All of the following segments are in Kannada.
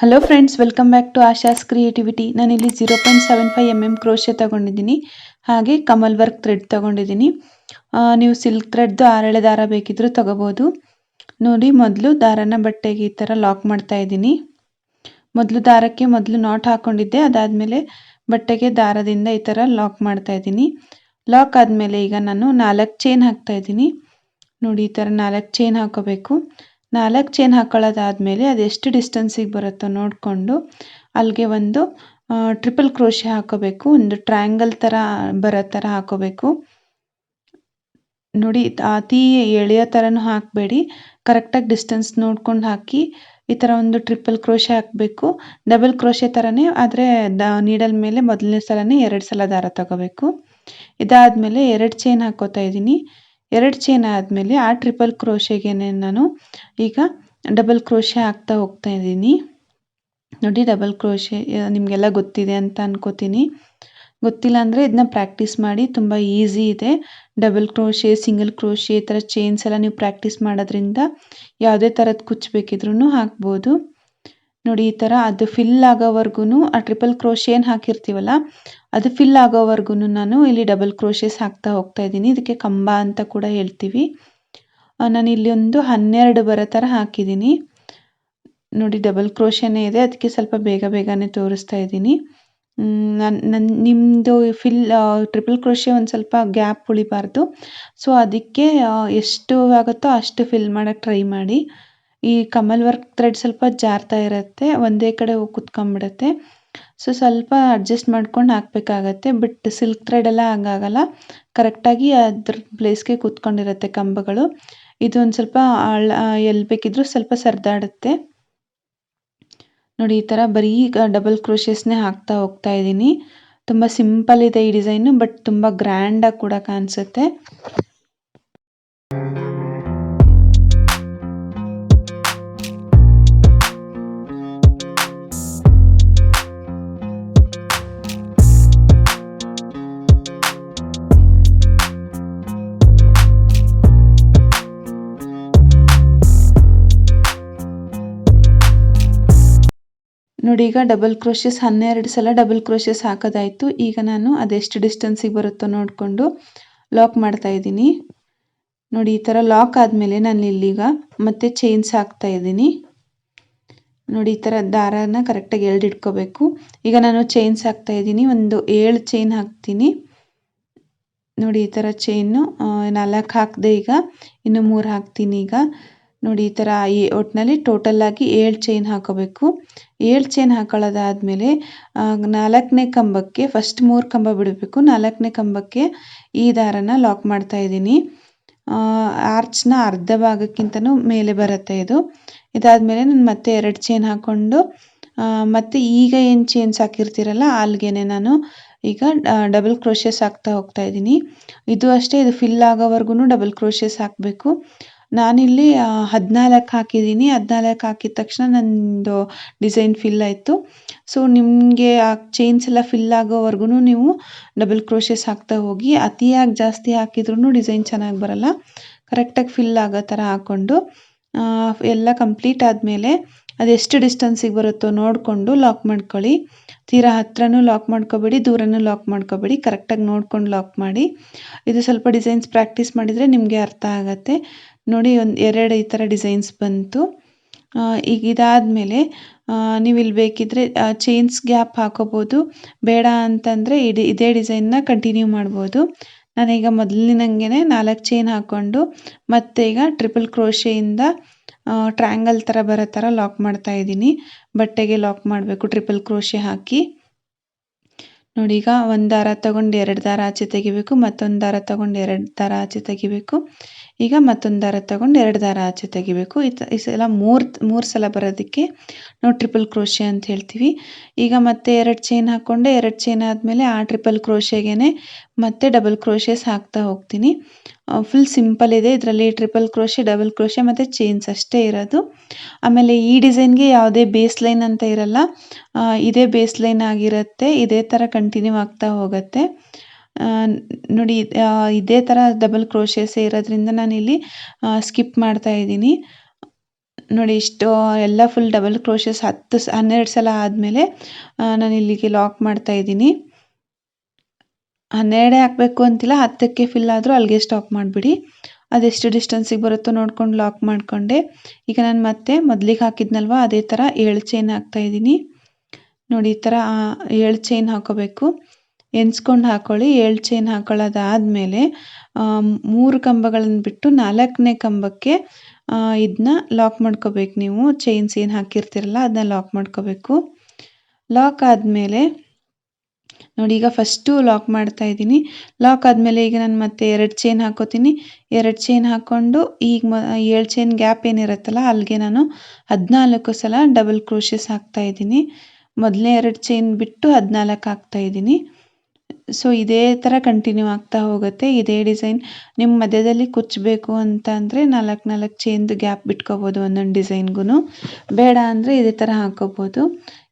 Hello friends, welcome back to Asha's creativity. ನಾನಿಲ್ಲಿ 0.75 mm ಕ್ರೋಶೆ ತಗೊಂಡಿದ್ದೀನಿ. ಹಾಗೆ ಕಮಲ್ ವರ್ಕ್ ಥ್ರೆಡ್ ತಗೊಂಡಿದ್ದೀನಿ. ನೀವು ಸಿಲ್ಕ್ ಥ್ರೆಡ್ದು ಆರೆಳೆ ದಾರ ಬೇಕಿದ್ರೂ ತಗೋಬೋದು. ನೋಡಿ, ಮೊದಲು ದಾರನ ಬಟ್ಟೆಗೆ ಈ ಥರ ಲಾಕ್ ಮಾಡ್ತಾ ಇದ್ದೀನಿ. ಮೊದಲು ದಾರಕ್ಕೆ ನಾಟ್ ಹಾಕ್ಕೊಂಡಿದ್ದೆ. ಅದಾದಮೇಲೆ ಬಟ್ಟೆಗೆ ದಾರದಿಂದ ಈ ಥರ ಲಾಕ್ ಮಾಡ್ತಾ ಇದ್ದೀನಿ. ಲಾಕ್ ಆದಮೇಲೆ ಈಗ ನಾನು 4 ಚೈನ್ ಹಾಕ್ತಾ ಇದ್ದೀನಿ. ನೋಡಿ, ಈ ಥರ 4 ಚೈನ್ ಹಾಕೋಬೇಕು. 4 ಚೈನ್ ಹಾಕೊಳ್ಳೋದಾದಮೇಲೆ ಅದೆಷ್ಟು ಡಿಸ್ಟೆನ್ಸಿಗೆ ಬರುತ್ತೋ ನೋಡಿಕೊಂಡು ಅಲ್ಲಿಗೆ ಒಂದು ಟ್ರಿಪಲ್ ಕ್ರೋಶೆ ಹಾಕೋಬೇಕು. ಒಂದು ಟ್ರಯಾಂಗಲ್ ಥರ ಬರೋ ಥರ ಹಾಕೋಬೇಕು. ನೋಡಿ, ಅತಿ ಎಳೆಯೋ ಥರನೂ ಹಾಕಬೇಡಿ, ಕರೆಕ್ಟಾಗಿ ಡಿಸ್ಟೆನ್ಸ್ ನೋಡ್ಕೊಂಡು ಹಾಕಿ. ಈ ಥರ ಒಂದು ಟ್ರಿಪಲ್ ಕ್ರೋಶೆ ಹಾಕಬೇಕು. ಡಬಲ್ ಕ್ರೋಶೆ ಥರನೇ, ಆದರೆ ನೀಡಲ್ ಮೇಲೆ ಮೊದಲನೇ ಸಲನೇ 2 ಸಲ ದಾರ ತಗೋಬೇಕು. ಇದಾದಮೇಲೆ 2 ಚೈನ್ ಹಾಕೋತಾ ಇದ್ದೀನಿ. 2 ಚೈನ್ ಆದಮೇಲೆ ಆ ಟ್ರಿಪಲ್ ಕ್ರೋಶೆಗೇನೆ ನಾನು ಈಗ ಡಬಲ್ ಕ್ರೋಶೆ ಹಾಕ್ತಾ ಹೋಗ್ತಾ ಇದ್ದೀನಿ. ನೋಡಿ, ಡಬಲ್ ಕ್ರೋಶೆ ನಿಮಗೆಲ್ಲ ಗೊತ್ತಿದೆ ಅಂತ ಅನ್ಕೋತೀನಿ. ಗೊತ್ತಿಲ್ಲ ಅಂದರೆ ಇದನ್ನ ಪ್ರಾಕ್ಟೀಸ್ ಮಾಡಿ, ತುಂಬ ಈಸಿ ಇದೆ. ಡಬಲ್ ಕ್ರೋಶೆ, ಸಿಂಗಲ್ ಕ್ರೋಶೆ, ಈ ಥರ ಚೈನ್ಸ್ ಎಲ್ಲ ನೀವು ಪ್ರಾಕ್ಟೀಸ್ ಮಾಡೋದ್ರಿಂದ ಯಾವುದೇ ಥರದ್ದು ಕುಚ್ಚು ಬೇಕಿದ್ರೂ ಹಾಕ್ಬೋದು. ನೋಡಿ, ಈ ಥರ ಅದು ಫಿಲ್ ಆಗೋವರೆಗೂ ಆ ಟ್ರಿಪಲ್ ಕ್ರೋಶೆ ಏನು ಹಾಕಿರ್ತೀವಲ್ಲ ಅದು ಫಿಲ್ ಆಗೋವರೆಗೂ ನಾನು ಇಲ್ಲಿ ಡಬಲ್ ಕ್ರೋಶೆಸ್ ಹಾಕ್ತಾ ಹೋಗ್ತಾ ಇದ್ದೀನಿ. ಇದಕ್ಕೆ ಕಂಬ ಅಂತ ಕೂಡ ಹೇಳ್ತೀವಿ. ನಾನು ಇಲ್ಲಿ ಒಂದು 12 ಬರೋ ಥರ ಹಾಕಿದ್ದೀನಿ. ನೋಡಿ, ಡಬಲ್ ಕ್ರೋಶೆನೇ ಇದೆ, ಅದಕ್ಕೆ ಸ್ವಲ್ಪ ಬೇಗನೆ ತೋರಿಸ್ತಾ ಇದ್ದೀನಿ. ನಿಮ್ಮದು ಟ್ರಿಪಲ್ ಕ್ರೋಶೆ ಒಂದು ಸ್ವಲ್ಪ ಗ್ಯಾಪ್ ಉಳಿಬಾರ್ದು. ಸೊ ಅದಕ್ಕೆ ಎಷ್ಟು ಆಗುತ್ತೋ ಅಷ್ಟು ಫಿಲ್ ಮಾಡೋಕ್ಕೆ ಟ್ರೈ ಮಾಡಿ. ಈ ಕಮಲ್ ವರ್ಕ್ ಥ್ರೆಡ್ ಸ್ವಲ್ಪ ಜಾರ್ತಾ ಇರುತ್ತೆ, ಒಂದೇ ಕಡೆ ಹೋಗಿ ಕುತ್ಕೊಂಡ್ಬಿಡುತ್ತೆ. ಸೊ ಸ್ವಲ್ಪ ಅಡ್ಜಸ್ಟ್ ಮಾಡ್ಕೊಂಡು ಹಾಕಬೇಕಾಗತ್ತೆ. ಬಟ್ ಸಿಲ್ಕ್ ಥ್ರೆಡ್ ಎಲ್ಲ ಹಂಗಾಗಲ್ಲ, ಕರೆಕ್ಟಾಗಿ ಅದ್ರ ಪ್ಲೇಸ್ಗೆ ಕೂತ್ಕೊಂಡಿರುತ್ತೆ ಕಂಬಗಳು. ಇದು ಒಂದು ಸ್ವಲ್ಪ ಎಲ್ಲಿ ಬೇಕಿದ್ರೂ ಸ್ವಲ್ಪ ಸರಿದಾಡುತ್ತೆ. ನೋಡಿ, ಈ ಥರ ಬರೀ ಡಬಲ್ ಕ್ರೋಶೆಸ್ನೇ ಹಾಕ್ತಾ ಹೋಗ್ತಾ ಇದ್ದೀನಿ. ತುಂಬ ಸಿಂಪಲ್ ಇದೆ ಈ ಡಿಸೈನು, ಬಟ್ ತುಂಬ ಗ್ರ್ಯಾಂಡಾಗಿ ಕೂಡ ಕಾಣಿಸುತ್ತೆ. ನೋಡಿ, ಈಗ ಡಬಲ್ ಕ್ರೋಶೆಸ್ 12 ಸಲ ಡಬಲ್ ಕ್ರೋಶೆಸ್ ಹಾಕೋದಾಯಿತು. ಈಗ ನಾನು ಅದೆಷ್ಟು ಡಿಸ್ಟೆನ್ಸಿಗೆ ಬರುತ್ತೋ ನೋಡಿಕೊಂಡು ಲಾಕ್ ಮಾಡ್ತಾ ಇದ್ದೀನಿ. ನೋಡಿ, ಈ ಥರ ಲಾಕ್ ಆದಮೇಲೆ ನಾನು ಇಲ್ಲಿಗ ಮತ್ತೆ ಚೈನ್ಸ್ ಹಾಕ್ತಾ ಇದ್ದೀನಿ. ನೋಡಿ, ಈ ಥರ ದಾರನ ಕರೆಕ್ಟಾಗಿ ಎಳೆದಿಟ್ಕೋಬೇಕು. ಈಗ ನಾನು ಚೈನ್ಸ್ ಹಾಕ್ತಾ ಇದ್ದೀನಿ. ಒಂದು 7 ಚೈನ್ ಹಾಕ್ತೀನಿ. ನೋಡಿ, ಈ ಥರ ಚೈನು 4 ಹಾಕಿದೆ. ಈಗ ಇನ್ನು 3 ಹಾಕ್ತೀನಿ. ಈಗ ನೋಡಿ, ಈ ಥರ ಒಟ್ಟಿನಲ್ಲಿ ಟೋಟಲಾಗಿ 7 ಚೈನ್ ಹಾಕೋಬೇಕು. 7 ಚೈನ್ ಹಾಕೊಳ್ಳೋದಾದಮೇಲೆ 4ನೇ ಕಂಬಕ್ಕೆ ಫಸ್ಟ್ 3 ಕಂಬ ಬಿಡಬೇಕು. 4ನೇ ಕಂಬಕ್ಕೆ ಈ ದಾರನ ಲಾಕ್ ಮಾಡ್ತಾ ಇದ್ದೀನಿ. ಆರ್ಚ್ನ ಅರ್ಧ ಭಾಗಕ್ಕಿಂತನೂ ಮೇಲೆ ಬರುತ್ತೆ ಇದು. ಇದಾದಮೇಲೆ ನಾನು ಮತ್ತೆ 2 ಚೈನ್ ಹಾಕ್ಕೊಂಡು ಮತ್ತು ಈಗ ಏನು ಚೈನ್ಸ್ ಹಾಕಿರ್ತೀರಲ್ಲ ಅಲ್ಲಿಗೆ ನಾನು ಈಗ ಡಬಲ್ ಕ್ರೋಶೆಸ್ ಹಾಕ್ತಾ ಹೋಗ್ತಾ ಇದ್ದೀನಿ. ಇದು ಅಷ್ಟೇ, ಇದು ಫಿಲ್ ಆಗೋವರೆಗೂ ಡಬಲ್ ಕ್ರೋಶೆಸ್ ಹಾಕಬೇಕು. ನಾನಿಲ್ಲಿ 14 ಹಾಕಿದ್ದೀನಿ. 14 ಹಾಕಿದ ತಕ್ಷಣ ನನ್ನದು ಡಿಸೈನ್ ಫಿಲ್ ಆಯಿತು. ಸೊ ನಿಮಗೆ ಆ ಚೈನ್ಸ್ ಎಲ್ಲ ಫಿಲ್ ಆಗೋವರೆಗೂ ನೀವು ಡಬಲ್ ಕ್ರೋಶೆಸ್ ಹಾಕ್ತಾ ಹೋಗಿ. ಅತಿಯಾಗಿ ಜಾಸ್ತಿ ಹಾಕಿದ್ರೂ ಡಿಸೈನ್ ಚೆನ್ನಾಗಿ ಬರಲ್ಲ. ಕರೆಕ್ಟಾಗಿ ಫಿಲ್ ಆಗೋ ಥರ ಹಾಕ್ಕೊಂಡು ಎಲ್ಲ ಕಂಪ್ಲೀಟ್ ಆದಮೇಲೆ ಅದೆಷ್ಟು ಡಿಸ್ಟೆನ್ಸಿಗೆ ಬರುತ್ತೋ ನೋಡಿಕೊಂಡು ಲಾಕ್ ಮಾಡ್ಕೊಳ್ಳಿ. ತೀರಾ ಹತ್ರನೂ ಲಾಕ್ ಮಾಡ್ಕೋಬೇಡಿ, ದೂರನೂ ಲಾಕ್ ಮಾಡ್ಕೋಬೇಡಿ, ಕರೆಕ್ಟಾಗಿ ನೋಡ್ಕೊಂಡು ಲಾಕ್ ಮಾಡಿ. ಇದು ಸ್ವಲ್ಪ ಡಿಸೈನ್ಸ್ ಪ್ರಾಕ್ಟೀಸ್ ಮಾಡಿದರೆ ನಿಮಗೆ ಅರ್ಥ ಆಗುತ್ತೆ. ನೋಡಿ, 2 ಈ ಥರ ಡಿಸೈನ್ಸ್ ಬಂತು. ಈಗ ಇದಾದಮೇಲೆ ನೀವು ಇಲ್ಲಿ ಬೇಕಿದ್ದರೆ ಚೈನ್ಸ್ ಗ್ಯಾಪ್ ಹಾಕೋಬೋದು. ಬೇಡ ಅಂತಂದರೆ ಇದೇ ಡಿಸೈನ್ನ ಕಂಟಿನ್ಯೂ ಮಾಡ್ಬೋದು. ನಾನೀಗ ಮೊದಲಿನಂಗೆ 4 ಚೈನ್ ಹಾಕ್ಕೊಂಡು ಮತ್ತೆ ಈಗ ಟ್ರಿಪಲ್ ಕ್ರೋಶೆಯಿಂದ ಟ್ರಯಾಂಗಲ್ ಥರ ಬರೋ ಥರ ಲಾಕ್ ಮಾಡ್ತಾ ಇದ್ದೀನಿ. ಬಟ್ಟೆಗೆ ಲಾಕ್ ಮಾಡಬೇಕು ಟ್ರಿಪಲ್ ಕ್ರೋಶೆ ಹಾಕಿ. ನೋಡಿ, ಈಗ ಒಂದು ದಾರ ತಗೊಂಡು 2 ದಾರ ಆಚೆ ತೆಗಿಬೇಕು, ಮತ್ತೊಂದು ದಾರ ತಗೊಂಡು 2 ದಾರ ಆಚೆ ತೆಗಿಬೇಕು. ಈಗ ಮತ್ತೊಂದು ದಾರ ತಗೊಂಡು 2 ದಾರ ಆಚೆ ತೆಗಿಬೇಕು. ಈ ಸಲ 3 ಸಲ ಬರೋದಕ್ಕೆ ನಾವು ಟ್ರಿಪಲ್ ಕ್ರೋಶೆ ಅಂತ ಹೇಳ್ತೀವಿ. ಈಗ ಮತ್ತೆ 2 ಚೈನ್ ಹಾಕ್ಕೊಂಡೆ. 2 ಚೈನ್ ಆದಮೇಲೆ ಆ ಟ್ರಿಪಲ್ ಕ್ರೋಶೆಗೇ ಮತ್ತೆ ಡಬಲ್ ಕ್ರೋಶೆಸ್ ಹಾಕ್ತಾ ಹೋಗ್ತೀನಿ. ಫುಲ್ ಸಿಂಪಲ್ ಇದೆ. ಇದರಲ್ಲಿ ಟ್ರಿಪಲ್ ಕ್ರೋಶೆ, ಡಬಲ್ ಕ್ರೋಶೆ ಮತ್ತು ಚೈನ್ಸ್ ಅಷ್ಟೇ ಇರೋದು. ಆಮೇಲೆ ಈ ಡಿಸೈನ್ಗೆ ಯಾವುದೇ ಬೇಸ್ ಲೈನ್ ಅಂತ ಇರಲ್ಲ, ಇದೇ ಬೇಸ್ ಲೈನ್ ಆಗಿರುತ್ತೆ. ಇದೇ ಥರ ಕಂಟಿನ್ಯೂ ಆಗ್ತಾ ಹೋಗುತ್ತೆ. ನೋಡಿ, ಇದೇ ಥರ ಡಬಲ್ ಕ್ರೋಶೆಸ್ ಇರೋದ್ರಿಂದ ನಾನಿಲ್ಲಿ ಸ್ಕಿಪ್ ಮಾಡ್ತಾ ಇದ್ದೀನಿ. ನೋಡಿ ಇಷ್ಟು ಎಲ್ಲ ಫುಲ್ ಡಬಲ್ ಕ್ರೋಶಸ್ 12 ಸಲ ಆದಮೇಲೆ ನಾನು ಇಲ್ಲಿಗೆ ಲಾಕ್ ಮಾಡ್ತಾ ಇದ್ದೀನಿ. 12 ಹಾಕಬೇಕು ಅಂತಿಲ್ಲ, 10ಕ್ಕೆ ಫಿಲ್ ಆದರೂ ಅಲ್ಲಿಗೆ ಸ್ಟಾಪ್ ಮಾಡಿಬಿಡಿ. ಅದೆಷ್ಟು ಡಿಸ್ಟೆನ್ಸಿಗೆ ಬರುತ್ತೋ ನೋಡ್ಕೊಂಡು ಲಾಕ್ ಮಾಡಿಕೊಂಡೆ. ಈಗ ನಾನು ಮತ್ತೆ ಮೊದಲಿಗೆ ಹಾಕಿದ್ನಲ್ವ ಅದೇ ಥರ 7 ಚೈನ್ ಹಾಕ್ತಾ ಇದ್ದೀನಿ. ನೋಡಿ ಈ ಥರ 7 ಚೈನ್ ಹಾಕೋಬೇಕು. ಎಣಿಸ್ಕೊಂಡು ಹಾಕೊಳ್ಳಿ. 7 ಚೈನ್ ಹಾಕೊಳ್ಳೋದಾದಮೇಲೆ 3 ಕಂಬಗಳನ್ನು ಬಿಟ್ಟು 4ನೇ ಕಂಬಕ್ಕೆ ಇದನ್ನ ಲಾಕ್ ಮಾಡ್ಕೋಬೇಕು. ನೀವು ಚೈನ್ಸ್ ಏನು ಹಾಕಿರ್ತೀರಲ್ಲ ಅದನ್ನ ಲಾಕ್ ಮಾಡ್ಕೋಬೇಕು. ಲಾಕ್ ಆದಮೇಲೆ ನೋಡಿ ಈಗ ಫಸ್ಟು ಲಾಕ್ ಮಾಡ್ತಾ ಇದ್ದೀನಿ. ಲಾಕ್ ಆದಮೇಲೆ ಈಗ ನಾನು ಮತ್ತೆ 2 ಚೈನ್ ಹಾಕೋತೀನಿ. 2 ಚೈನ್ ಹಾಕ್ಕೊಂಡು ಈಗ 7 ಚೈನ್ ಗ್ಯಾಪ್ ಏನಿರುತ್ತಲ್ಲ ಅಲ್ಲಿಗೆ ನಾನು 14 ಸಲ ಡಬಲ್ ಕ್ರೋಶಸ್ ಹಾಕ್ತಾ ಇದ್ದೀನಿ. ಮೊದಲನೇ 2 ಚೈನ್ ಬಿಟ್ಟು 14 ಹಾಕ್ತಾ ಇದ್ದೀನಿ. ಸೊ ಇದೇ ಥರ ಕಂಟಿನ್ಯೂ ಆಗ್ತಾ ಹೋಗುತ್ತೆ. ಇದೇ ಡಿಸೈನ್ ನಿಮ್ಮ ಮಧ್ಯದಲ್ಲಿ ಕುಚ್ಚಬೇಕು ಅಂತ ಅಂದರೆ 4 ಚೈನ್ದು ಗ್ಯಾಪ್ ಬಿಟ್ಕೋಬೋದು ಒಂದೊಂದು ಡಿಸೈನ್ಗೂ. ಬೇಡ ಅಂದರೆ ಇದೇ ಥರ ಹಾಕೋಬೋದು.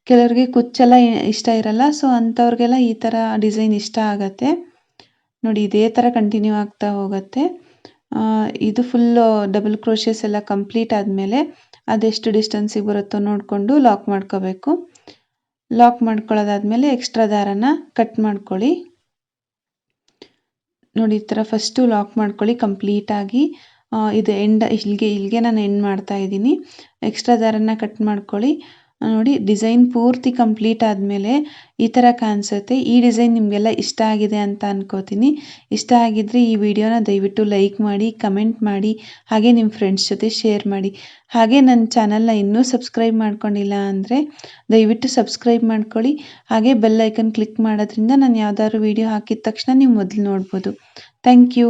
ಕೆಲವರಿಗೆ ಕುಚ್ಚೆಲ್ಲ ಇಷ್ಟ ಇರಲ್ಲ, ಸೊ ಅಂಥವ್ರಿಗೆಲ್ಲ ಈ ಥರ ಡಿಸೈನ್ ಇಷ್ಟ ಆಗುತ್ತೆ. ನೋಡಿ ಇದೇ ಥರ ಕಂಟಿನ್ಯೂ ಆಗ್ತಾ ಹೋಗುತ್ತೆ. ಇದು ಫುಲ್ಲು ಡಬಲ್ ಕ್ರೋಶಸ್ ಎಲ್ಲ ಕಂಪ್ಲೀಟ್ ಆದಮೇಲೆ ಅದೆಷ್ಟು ಡಿಸ್ಟೆನ್ಸಿಗೆ ಬರುತ್ತೋ ನೋಡಿಕೊಂಡು ಲಾಕ್ ಮಾಡ್ಕೋಬೇಕು. ಲಾಕ್ ಮಾಡ್ಕೊಳ್ಳೋದಾದ್ಮೇಲೆ ಎಕ್ಸ್ಟ್ರಾ ದಾರನ ಕಟ್ ಮಾಡ್ಕೊಳ್ಳಿ. ನೋಡಿ ಈ ಥರ ಫಸ್ಟು ಲಾಕ್ ಮಾಡ್ಕೊಳ್ಳಿ ಕಂಪ್ಲೀಟಾಗಿ. ಇದು ಇಲ್ಲಿಗೆ ನಾನು ಎಂಡ್ ಮಾಡ್ತಾ ಇದ್ದೀನಿ. ಎಕ್ಸ್ಟ್ರಾ ದಾರನ ಕಟ್ ಮಾಡ್ಕೊಳ್ಳಿ. ನೋಡಿ ಡಿಸೈನ್ ಪೂರ್ತಿ ಕಂಪ್ಲೀಟ್ ಆದಮೇಲೆ ಈ ಥರ ಕಾಣಿಸುತ್ತೆ. ಈ ಡಿಸೈನ್ ನಿಮಗೆಲ್ಲ ಇಷ್ಟ ಆಗಿದೆ ಅಂತ ಅನ್ಕೋತೀನಿ. ಇಷ್ಟ ಆಗಿದ್ದರೆ ಈ ವಿಡಿಯೋನ ದಯವಿಟ್ಟು ಲೈಕ್ ಮಾಡಿ, ಕಮೆಂಟ್ ಮಾಡಿ, ಹಾಗೆ ನಿಮ್ಮ ಫ್ರೆಂಡ್ಸ್ ಜೊತೆ ಶೇರ್ ಮಾಡಿ. ಹಾಗೆ ನನ್ನ ಚಾನಲ್ನ ಇನ್ನೂ ಸಬ್ಸ್ಕ್ರೈಬ್ ಮಾಡ್ಕೊಂಡಿಲ್ಲ ಅಂದರೆ ದಯವಿಟ್ಟು ಸಬ್ಸ್ಕ್ರೈಬ್ ಮಾಡ್ಕೊಳ್ಳಿ. ಹಾಗೆ ಬೆಲ್ ಐಕನ್ ಕ್ಲಿಕ್ ಮಾಡೋದ್ರಿಂದ ನಾನು ಯಾವ್ದಾದ್ರು ವಿಡಿಯೋ ಹಾಕಿದ ತಕ್ಷಣ ನೀವು ಮೊದಲು ನೋಡ್ಬೋದು. Thank you.